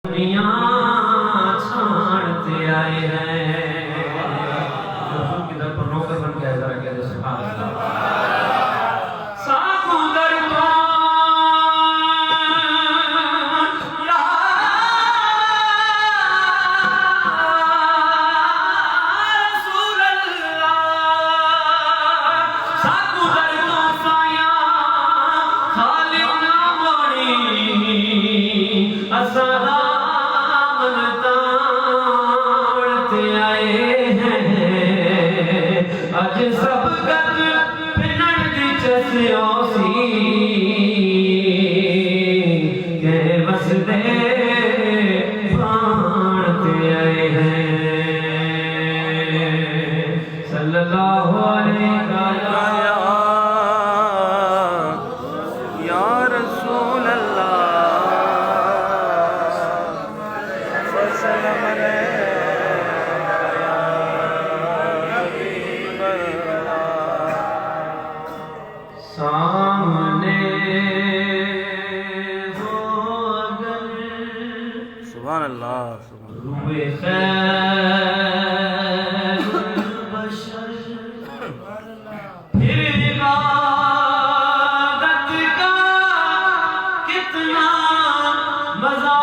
دنیا چھاڑتے آئے ہیں. رسول کی در پر نوکر بن کے ذرا کہہ دے سبحان اللہ. اج سب گت پنڈ دی چسیوں سی کہ وسدے پھانتے آئے ہیں. صلی اللہ علیہ وسلم یا رسول اللہ وسلم سامنے ہو اگر سبحان اللہ روئے خیر بشر پھر عبادت کا کتنا مزہ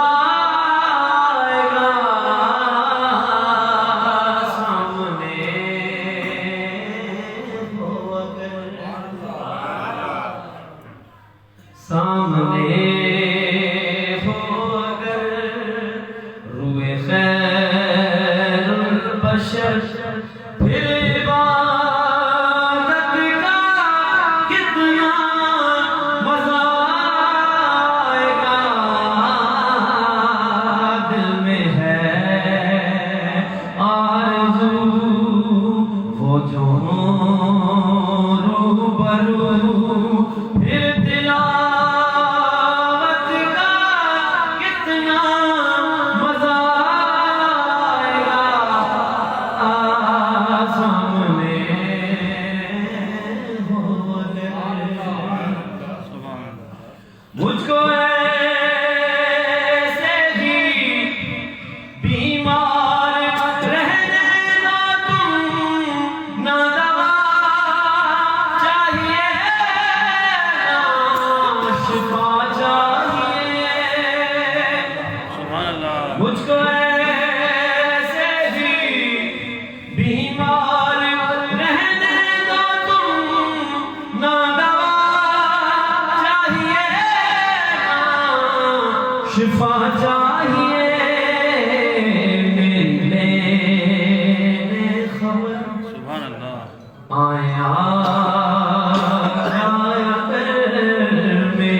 آئے گا. سامنے ہو اگر سامنے ہو اگر روئے خیر البشر پھر عبادت کا کتنا مزہ آئے گا. دل میں ہے آرزو وہ جو روبرو پھر تلاوت کا کتنا مزہ آئے گا. سامنے ہو مجھ کو ایسے ہی بیمار رہنے دو تم نہ دوا چاہیے نہ شفا چاہیے. سبحان اللہ مجھ کو ایسے ہی بیمار رہنے دو تم نہ دوا چاہیے نہ شفا چاہیے. میرے خبر سبحان اللہ آیا میرے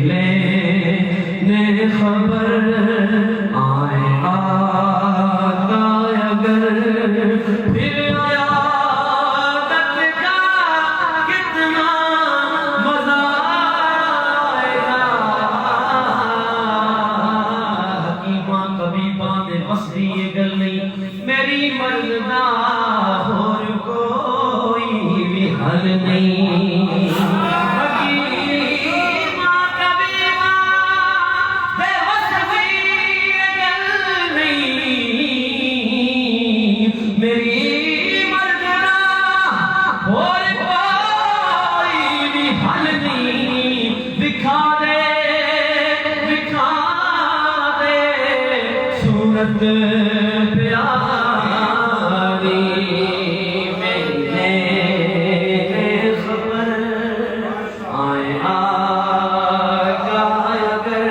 لینے خبر آیا اگر پھر عیادت کا کتنا مزہ آئے گا. حکیماں طبیباں نے بسری یہ گل نہیں میری مرنا اور کوئی بھی حل نہیں. حکیماں طبیباں بے وسری یہ گل نہیں میری مرنا اور کوئی بھی حل نہیں. دکھا دے صورت پیاری میرے خبر آئے آگا اگر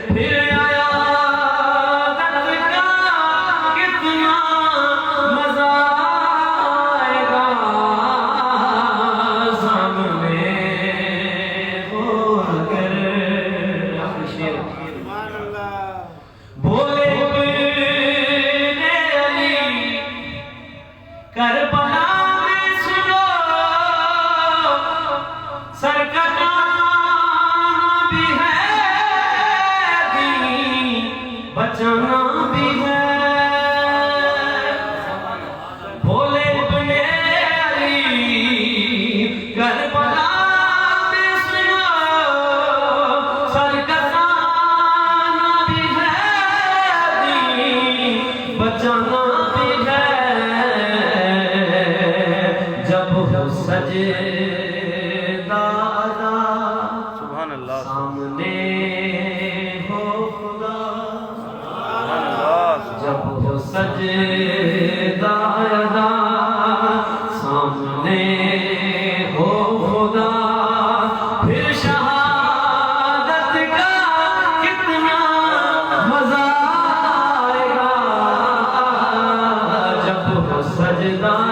پھر عیادت کا کتنا مزہ آئے گا. سامنے ہو اگر بولے ابن علی کربلا میں سنو سر کٹانا بھی ہے دین بچانا بھی ہے. بولے ابن علی کربلا میں سنو سر کٹانا بھی ہے بچانا بھی ہے جب ہو سجدہ ادا سبحان اللہ سامنے ہو خدا سبحان اللہ جب ہو سجدہ ادا سامنے ہو خدا پھر شہادت کا کتنا مزہ آئے گا جب ہو سجدہ